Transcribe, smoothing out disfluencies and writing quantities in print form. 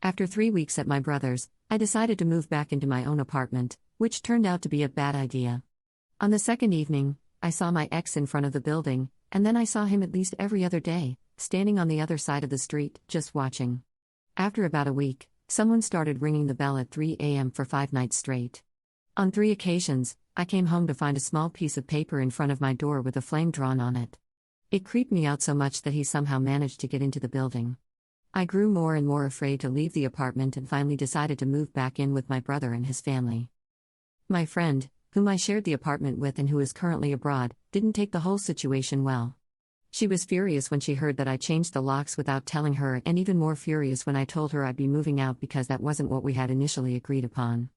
After 3 weeks at my brother's, I decided to move back into my own apartment, which turned out to be a bad idea. On the second evening, I saw my ex in front of the building, and then I saw him at least every other day, standing on the other side of the street, just watching. After about a week, someone started ringing the bell at 3 a.m. for 5 nights straight. On 3 occasions, I came home to find a small piece of paper in front of my door with a flame drawn on it. It creeped me out so much that he somehow managed to get into the building. I grew more and more afraid to leave the apartment and finally decided to move back in with my brother and his family. My friend, whom I shared the apartment with and who is currently abroad, didn't take the whole situation well. She was furious when she heard that I changed the locks without telling her, and even more furious when I told her I'd be moving out because that wasn't what we had initially agreed upon.